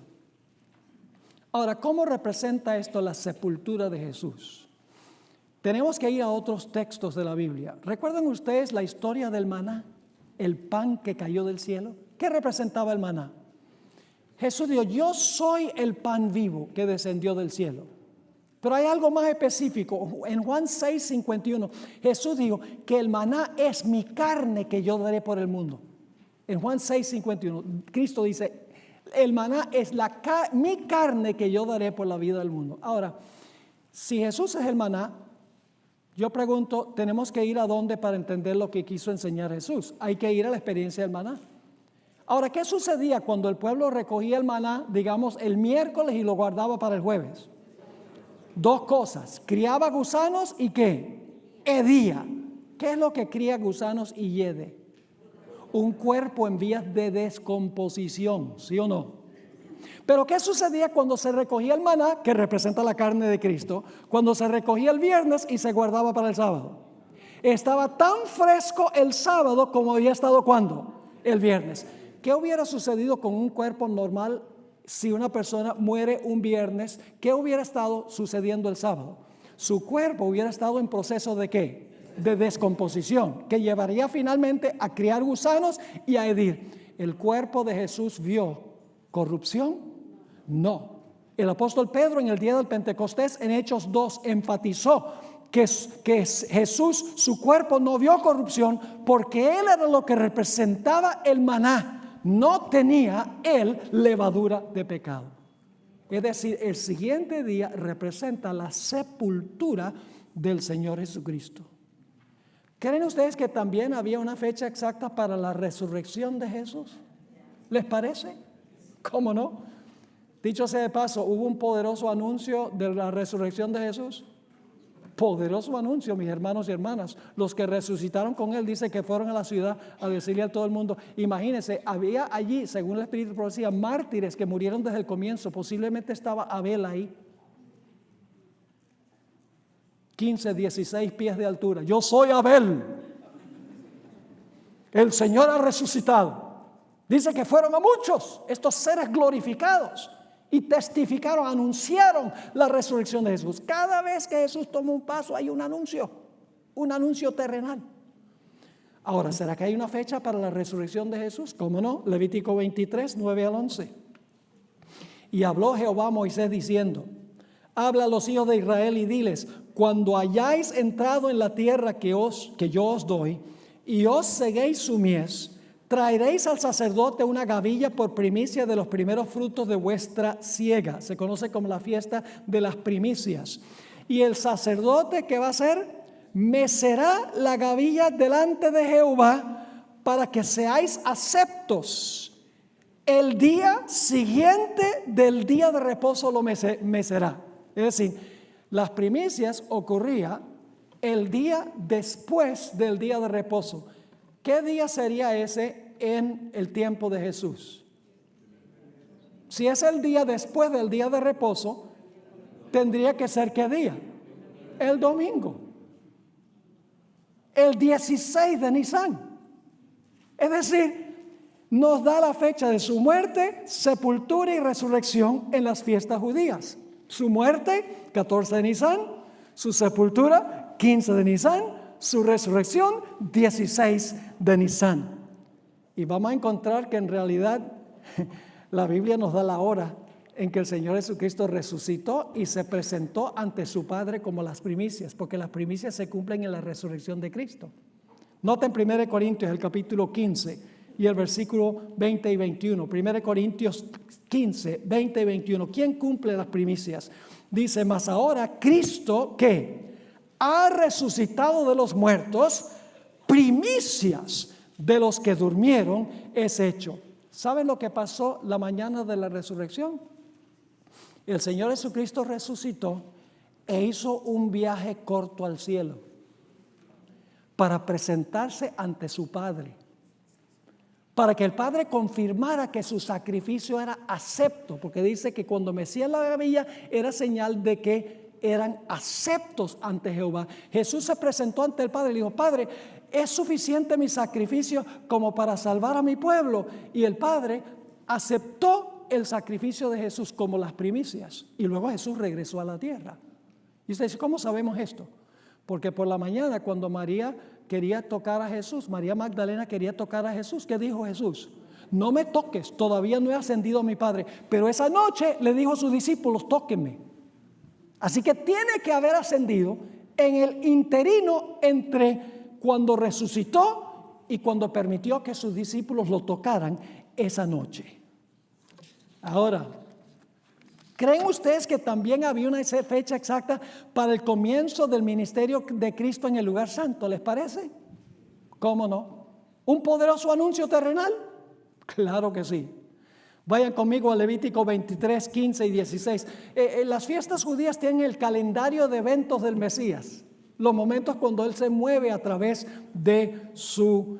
Ahora, ¿cómo representa esto la sepultura de Jesús? Tenemos que ir a otros textos de la Biblia. ¿Recuerdan ustedes la historia del maná? El pan que cayó del cielo. ¿Qué representaba el maná? Jesús dijo, yo soy el pan vivo que descendió del cielo. Pero hay algo más específico. En Juan 6:51, Jesús dijo que el maná es mi carne que yo daré por el mundo. En Juan 6:51, Cristo dice, el maná es mi carne que yo daré por la vida del mundo. Ahora, si Jesús es el maná, yo pregunto, ¿tenemos que ir a dónde para entender lo que quiso enseñar Jesús? Hay que ir a la experiencia del maná. Ahora, ¿qué sucedía cuando el pueblo recogía el maná, digamos, el miércoles y lo guardaba para el jueves? 2 cosas, criaba gusanos y ¿qué? Hedía. ¿Qué es lo que cría gusanos y hiede? Un cuerpo en vías de descomposición, ¿sí o no? Pero ¿qué sucedía cuando se recogía el maná, que representa la carne de Cristo, cuando se recogía el viernes y se guardaba para el sábado? Estaba tan fresco el sábado como había estado ¿cuándo? El viernes. ¿Qué hubiera sucedido con un cuerpo normal si una persona muere un viernes? ¿Qué hubiera estado sucediendo el sábado? Su cuerpo hubiera estado en proceso ¿de qué? De descomposición, que llevaría finalmente a criar gusanos y a hedir. ¿El cuerpo de Jesús vio corrupción? No. El apóstol Pedro en el día del Pentecostés en Hechos 2 enfatizó que Jesús, su cuerpo no vio corrupción porque él era lo que representaba el maná. No tenía él levadura de pecado. Es decir, el siguiente día representa la sepultura del Señor Jesucristo. ¿Creen ustedes que también había una fecha exacta para la resurrección de Jesús? ¿Les parece? ¿Cómo no? Dicho sea de paso, hubo un poderoso anuncio de la resurrección de Jesús. Poderoso anuncio, mis hermanos y hermanas. Los que resucitaron con él, dice que fueron a la ciudad a decirle a todo el mundo. Imagínense, había allí, según el Espíritu de Profecía, mártires que murieron desde el comienzo. Posiblemente estaba Abel ahí. 15, 16 pies de altura. Yo soy Abel. El Señor ha resucitado. Dice que fueron a muchos estos seres glorificados y testificaron, anunciaron la resurrección de Jesús. Cada vez que Jesús toma un paso hay un anuncio terrenal. Ahora, ¿será que hay una fecha para la resurrección de Jesús? ¿Cómo no? Levítico 23, 9 al 11. Y habló Jehová a Moisés diciendo, habla a los hijos de Israel y diles, cuando hayáis entrado en la tierra que yo os doy y os seguéis su mies, traeréis al sacerdote una gavilla por primicia de los primeros frutos de vuestra siega. Se conoce como la fiesta de las primicias. Y el sacerdote, ¿qué va a hacer? Mecerá la gavilla delante de Jehová para que seáis aceptos. El día siguiente del día de reposo lo mecerá. Es decir, las primicias ocurría el día después del día de reposo. ¿Qué día sería ese en el tiempo de Jesús? Si es el día después del día de reposo, tendría que ser ¿qué día? El domingo. El 16 de Nisan. Es decir, nos da la fecha de su muerte, sepultura y resurrección en las fiestas judías. Su muerte, 14 de Nisan. Su sepultura, 15 de Nisan. Su resurrección, 16 de Nisan. Y vamos a encontrar que en realidad la Biblia nos da la hora en que el Señor Jesucristo resucitó y se presentó ante su Padre como las primicias, porque las primicias se cumplen en la resurrección de Cristo. Noten 1 Corintios, el capítulo 15 y el versículo 20 y 21. 1 Corintios 15, 20 y 21. ¿Quién cumple las primicias? Dice, mas ahora Cristo, ¿qué? Ha resucitado de los muertos, primicias de los que durmieron es hecho. ¿Saben lo que pasó la mañana de la resurrección? El Señor Jesucristo resucitó e hizo un viaje corto al cielo para presentarse ante su Padre. para que el Padre confirmara que su sacrificio era acepto, porque dice que cuando mecían la gavilla era señal de que eran aceptos ante Jehová. Jesús se presentó ante el Padre y le dijo: Padre, ¿es suficiente mi sacrificio como para salvar a mi pueblo? Y el Padre aceptó el sacrificio de Jesús como las primicias. Y luego Jesús regresó a la tierra. Y usted dice: ¿cómo sabemos esto? Porque por la mañana, cuando María quería tocar a Jesús, María Magdalena quería tocar a Jesús, ¿qué dijo Jesús? No me toques, todavía no he ascendido a mi Padre. Pero esa noche le dijo a sus discípulos: tóquenme. Así que tiene que haber ascendido en el interino entre cuando resucitó y cuando permitió que sus discípulos lo tocaran esa noche. Ahora, ¿creen ustedes que también había una fecha exacta para el comienzo del ministerio de Cristo en el lugar santo? ¿Les parece? ¿Cómo no? ¿Un poderoso anuncio terrenal? Claro que sí. Vayan conmigo a Levítico 23, 15 y 16. Las fiestas judías tienen el calendario de eventos del Mesías. Los momentos cuando Él se mueve a través de su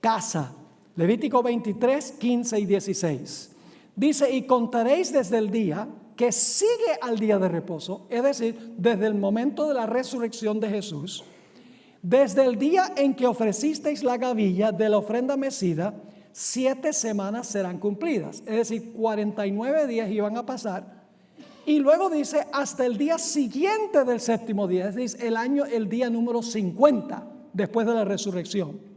casa. Levítico 23, 15 y 16. Dice: y contaréis desde el día que sigue al día de reposo, es decir, desde el momento de la resurrección de Jesús, desde el día en que ofrecisteis la gavilla de la ofrenda mecida, 7 semanas serán cumplidas. Es decir, 49 días iban a pasar. Y luego dice: hasta el día siguiente del séptimo día, es decir, el día número 50 después de la resurrección.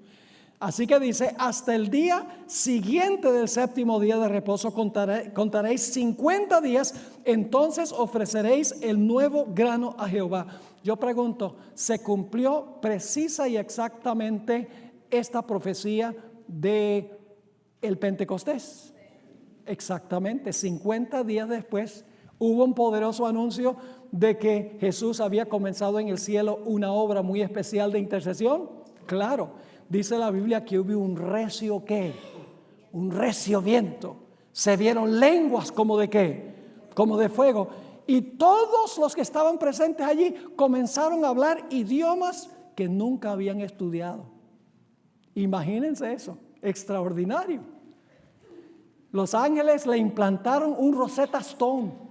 Así que dice: hasta el día siguiente del séptimo día de reposo contaréis 50 días, entonces ofreceréis el nuevo grano a Jehová. Yo pregunto, ¿se cumplió precisa y exactamente esta profecía de el Pentecostés? Exactamente, 50 días después hubo un poderoso anuncio de que Jesús había comenzado en el cielo una obra muy especial de intercesión. Claro, dice la Biblia que hubo un recio ¿qué? Un recio viento. Se vieron lenguas como de ¿qué? Como de fuego. Y todos los que estaban presentes allí comenzaron a hablar idiomas que nunca habían estudiado. Imagínense eso, extraordinario. Los ángeles le implantaron un Rosetta Stone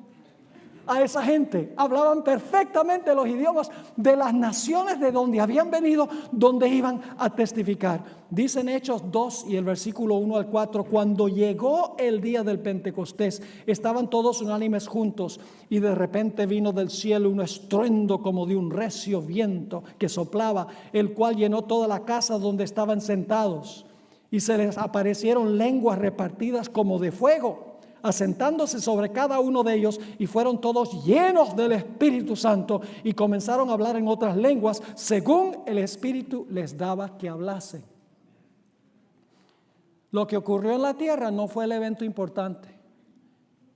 a esa gente. Hablaban perfectamente los idiomas de las naciones de donde habían venido, donde iban a testificar. Dicen Hechos 2 y el versículo 1 al 4: cuando llegó el día del Pentecostés, estaban todos unánimes juntos, y de repente vino del cielo un estruendo como de un recio viento que soplaba, el cual llenó toda la casa donde estaban sentados. Y se les aparecieron lenguas repartidas como de fuego, asentándose sobre cada uno de ellos, y fueron todos llenos del Espíritu Santo y comenzaron a hablar en otras lenguas según el Espíritu les daba que hablasen. Lo que ocurrió en la tierra no fue el evento importante.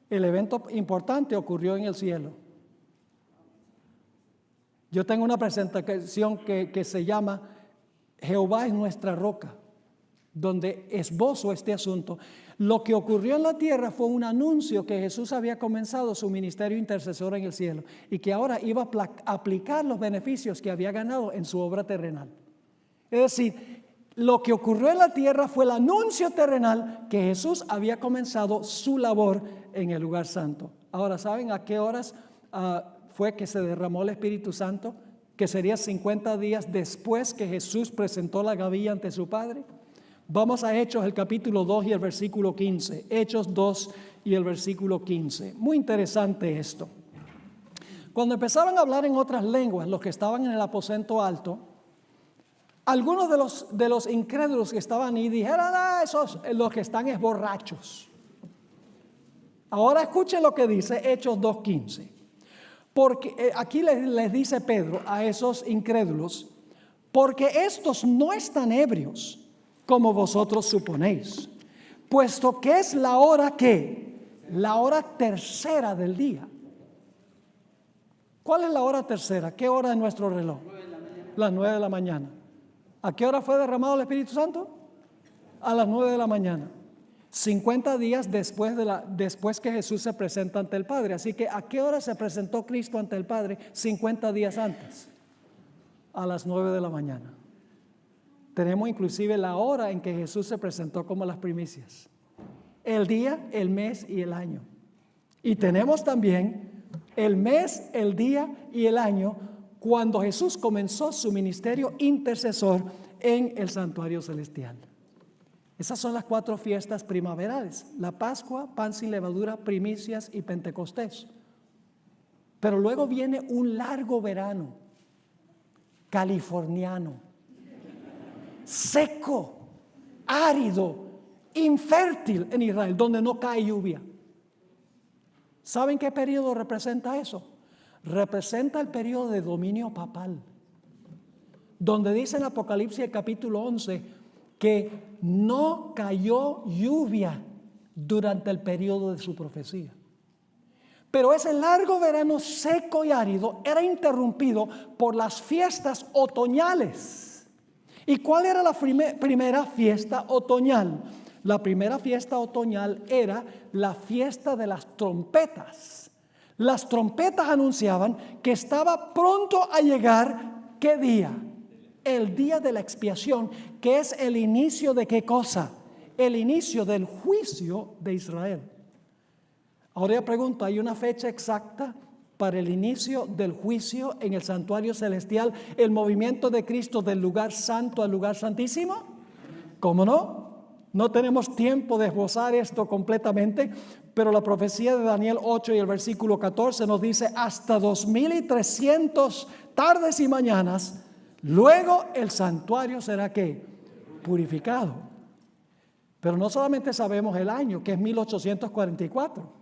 El evento importante ocurrió en el cielo. Yo tengo una presentación que se llama Jehová es nuestra roca, donde esbozo este asunto. Lo que ocurrió en la tierra fue un anuncio que Jesús había comenzado su ministerio intercesor en el cielo y que ahora iba a aplicar los beneficios que había ganado en su obra terrenal. Es decir, lo que ocurrió en la tierra fue el anuncio terrenal que Jesús había comenzado su labor en el lugar santo. Ahora, ¿saben a qué horas fue que se derramó el Espíritu Santo? Que sería 50 días después que Jesús presentó la gavilla ante su Padre. Vamos a Hechos, el capítulo 2 y el versículo 15. Hechos 2 y el versículo 15. Muy interesante esto. Cuando empezaban a hablar en otras lenguas, los que estaban en el aposento alto, algunos de los incrédulos que estaban ahí dijeron: esos los que están es borrachos. Ahora escuchen lo que dice Hechos 2:15. Porque aquí les dice Pedro a esos incrédulos: porque estos no están ebrios, como vosotros suponéis, puesto que es la hora ¿qué? La hora tercera del día. ¿Cuál es la hora tercera? ¿Qué hora es nuestro reloj? Las 9 de la mañana. ¿A qué hora fue derramado el Espíritu Santo? A las 9 de la mañana. 50 días después que Jesús se presenta ante el Padre. Así que ¿a qué hora se presentó Cristo ante el Padre? 50 días antes. A las 9 de la mañana. Tenemos inclusive la hora en que Jesús se presentó como las primicias. El día, el mes y el año. Y tenemos también el mes, el día y el año cuando Jesús comenzó su ministerio intercesor en el santuario celestial. Esas son las 4 fiestas primaverales: la Pascua, pan sin levadura, primicias y Pentecostés. Pero luego viene un largo verano californiano, seco, árido, infértil en Israel, donde no cae lluvia. ¿Saben qué periodo representa eso? Representa el periodo de dominio papal, donde dice en Apocalipsis capítulo 11 que no cayó lluvia durante el periodo de su profecía. Pero ese largo verano seco y árido era interrumpido por las fiestas otoñales. ¿Y cuál era la primera fiesta otoñal? La primera fiesta otoñal era la fiesta de las trompetas. Las trompetas anunciaban que estaba pronto a llegar, ¿qué día? El día de la expiación, que es el inicio de ¿qué cosa? El inicio del juicio de Israel. Ahora yo pregunto, ¿hay una fecha exacta para el inicio del juicio en el santuario celestial, el movimiento de Cristo del lugar santo al lugar santísimo? ¿Cómo no? No tenemos tiempo de esbozar esto completamente, pero la profecía de Daniel 8 y el versículo 14 nos dice: hasta 2300 tardes y mañanas, luego el santuario será ¿qué? Purificado. Pero no solamente sabemos el año, que es 1844,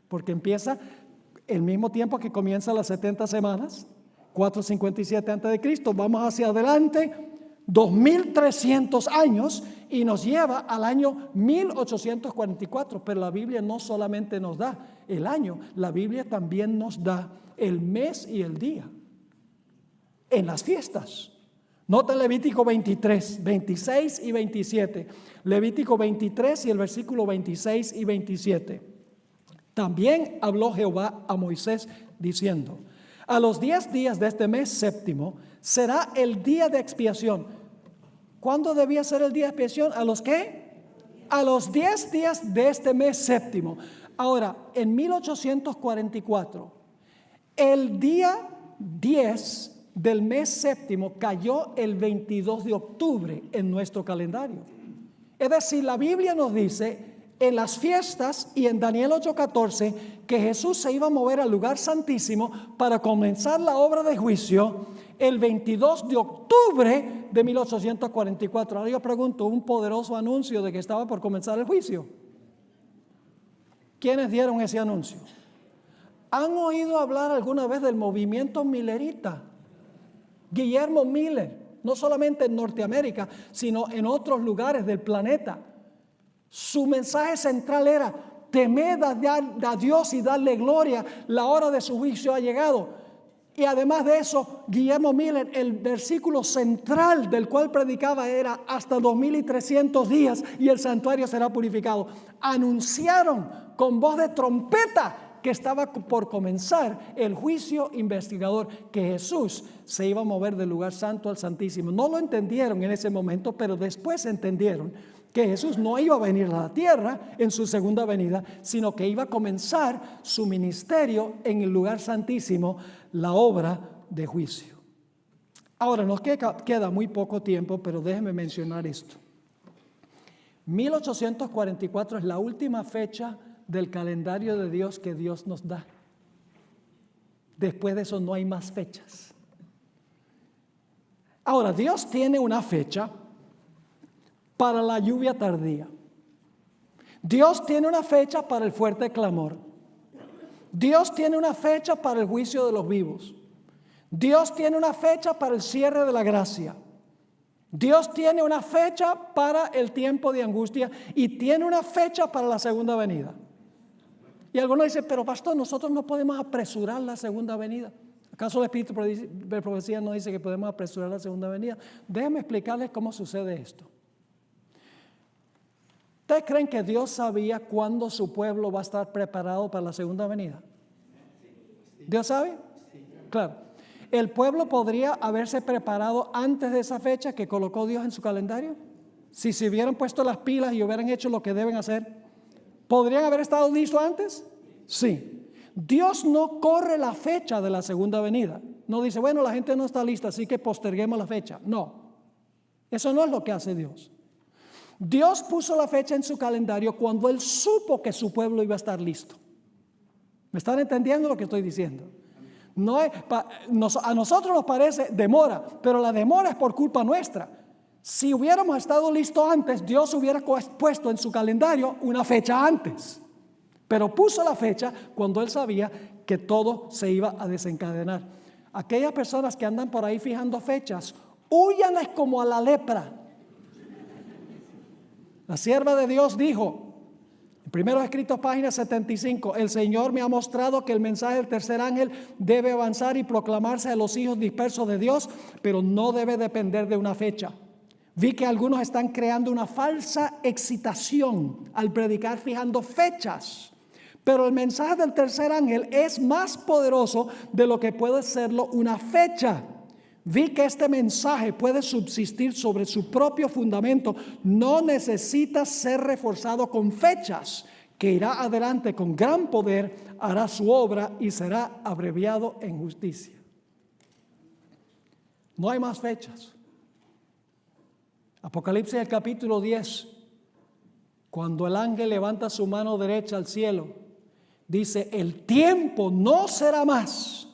porque empieza el mismo tiempo que comienzan las 70 semanas, 457 antes de Cristo. Vamos hacia adelante 2300 años y nos lleva al año 1844. Pero la Biblia no solamente nos da el año, la Biblia también nos da el mes y el día en las fiestas. Nota Levítico 23, 26 y 27. Levítico 23 y el versículo 26 y 27. También habló Jehová a Moisés diciendo: a los 10 días de este mes séptimo será el día de expiación. ¿Cuándo debía ser el día de expiación? ¿A los qué? A los 10 días de este mes séptimo. Ahora, en 1844, el día 10 del mes séptimo cayó el 22 de octubre en nuestro calendario. Es decir, la Biblia nos dice en las fiestas y en Daniel 8:14 que Jesús se iba a mover al lugar santísimo para comenzar la obra de juicio el 22 de octubre de 1844. Ahora yo pregunto, un poderoso anuncio de que estaba por comenzar el juicio. ¿Quiénes dieron ese anuncio? ¿Han oído hablar alguna vez del movimiento millerita? Guillermo Miller, no solamente en Norteamérica, sino en otros lugares del planeta. Su mensaje central era: temed a Dios y darle gloria, la hora de su juicio ha llegado. Y además de eso, Guillermo Miller, el versículo central del cual predicaba era: hasta 2300 días y el santuario será purificado. Anunciaron con voz de trompeta que estaba por comenzar el juicio investigador, que Jesús se iba a mover del lugar santo al santísimo. No lo entendieron en ese momento, pero después entendieron que Jesús no iba a venir a la tierra en su segunda venida, sino que iba a comenzar su ministerio en el lugar santísimo, la obra de juicio. Ahora nos queda muy poco tiempo, pero déjenme mencionar esto. 1844 es la última fecha del calendario de Dios que Dios nos da. Después de eso no hay más fechas. Ahora, Dios tiene una fecha para la lluvia tardía. Dios tiene una fecha para el fuerte clamor. Dios tiene una fecha para el juicio de los vivos. Dios tiene una fecha para el cierre de la gracia. Dios tiene una fecha para el tiempo de angustia y tiene una fecha para la segunda venida. Y algunos dicen: pero pastor, nosotros no podemos apresurar la segunda venida. ¿Acaso el Espíritu de profecía no dice que podemos apresurar la segunda venida? Déjenme explicarles cómo sucede esto. ¿Ustedes creen que Dios sabía cuándo su pueblo va a estar preparado para la segunda venida? ¿Dios sabe? Claro. ¿El pueblo podría haberse preparado antes de esa fecha que colocó Dios en su calendario? Si se hubieran puesto las pilas y hubieran hecho lo que deben hacer, ¿podrían haber estado listos antes? Sí. Dios no corre la fecha de la segunda venida. No dice, bueno, la gente no está lista, así que posterguemos la fecha. No, eso no es lo que hace Dios. Dios puso la fecha en su calendario cuando Él supo que su pueblo iba a estar listo. ¿Me están entendiendo lo que estoy diciendo? No es, a nosotros nos parece demora, pero la demora es por culpa nuestra. Si hubiéramos estado listos antes, Dios hubiera puesto en su calendario una fecha antes. Pero puso la fecha cuando Él sabía que todo se iba a desencadenar. Aquellas personas que andan por ahí fijando fechas, húyanles como a la lepra. La sierva de Dios dijo, en Primeros Escritos, página 75, el Señor me ha mostrado que el mensaje del tercer ángel debe avanzar y proclamarse a los hijos dispersos de Dios, pero no debe depender de una fecha. Vi que algunos están creando una falsa excitación al predicar fijando fechas, pero el mensaje del tercer ángel es más poderoso de lo que puede serlo una fecha. Vi que este mensaje puede subsistir sobre su propio fundamento. No necesita ser reforzado con fechas, que irá adelante con gran poder, hará su obra y será abreviado en justicia. No hay más fechas. Apocalipsis, el capítulo 10, cuando el ángel levanta su mano derecha al cielo, dice, el tiempo no será más.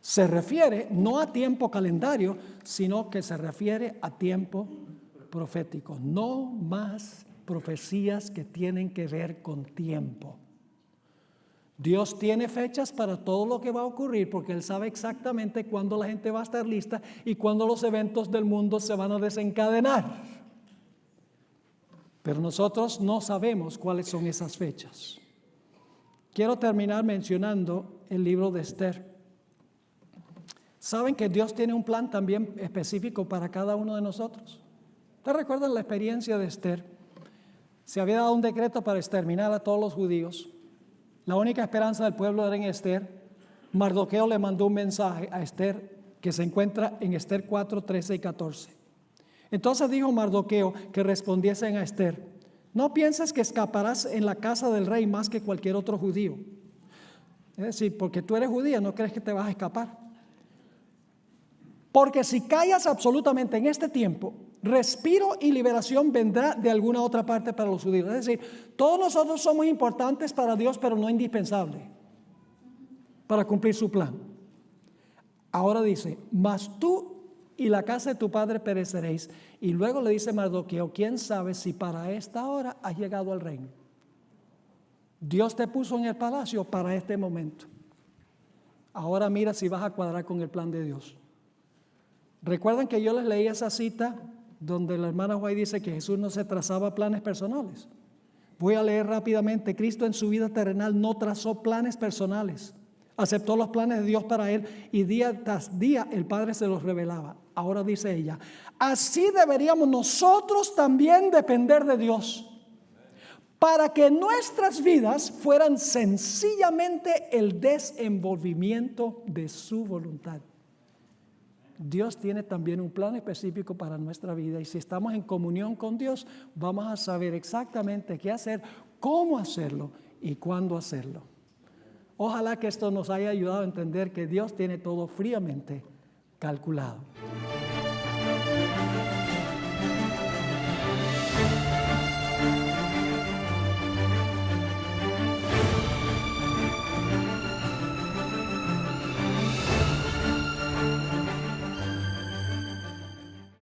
Se refiere no a tiempo calendario, sino que se refiere a tiempo profético. No más profecías que tienen que ver con tiempo. Dios tiene fechas para todo lo que va a ocurrir porque Él sabe exactamente cuándo la gente va a estar lista y cuándo los eventos del mundo se van a desencadenar. Pero nosotros no sabemos cuáles son esas fechas. Quiero terminar mencionando el libro de Esther. ¿Saben que Dios tiene un plan también específico para cada uno de nosotros? ¿Ustedes recuerdan la experiencia de Esther? Se había dado un decreto para exterminar a todos los judíos. La única esperanza del pueblo era en Esther. Mardoqueo le mandó un mensaje a Esther que se encuentra en Esther 4, 13 y 14. Entonces dijo Mardoqueo que respondiesen a Esther, no pienses que escaparás en la casa del rey más que cualquier otro judío. Es decir, porque tú eres judía, no crees que te vas a escapar. Porque si callas absolutamente en este tiempo, respiro y liberación vendrá de alguna otra parte para los judíos. Es decir, todos nosotros somos importantes para Dios, pero no indispensables para cumplir su plan. Ahora dice, mas tú y la casa de tu padre pereceréis. Y luego le dice Mardoqueo, ¿quién sabe si para esta hora has llegado al reino? Dios te puso en el palacio para este momento. Ahora mira si vas a cuadrar con el plan de Dios. Recuerdan que yo les leí esa cita donde la hermana White dice que Jesús no se trazaba planes personales. Voy a leer rápidamente. Cristo en su vida terrenal no trazó planes personales. Aceptó los planes de Dios para él y día tras día el Padre se los revelaba. Ahora dice ella, así deberíamos nosotros también depender de Dios para que nuestras vidas fueran sencillamente el desenvolvimiento de su voluntad. Dios tiene también un plan específico para nuestra vida y si estamos en comunión con Dios, vamos a saber exactamente qué hacer, cómo hacerlo y cuándo hacerlo. Ojalá que esto nos haya ayudado a entender que Dios tiene todo fríamente calculado.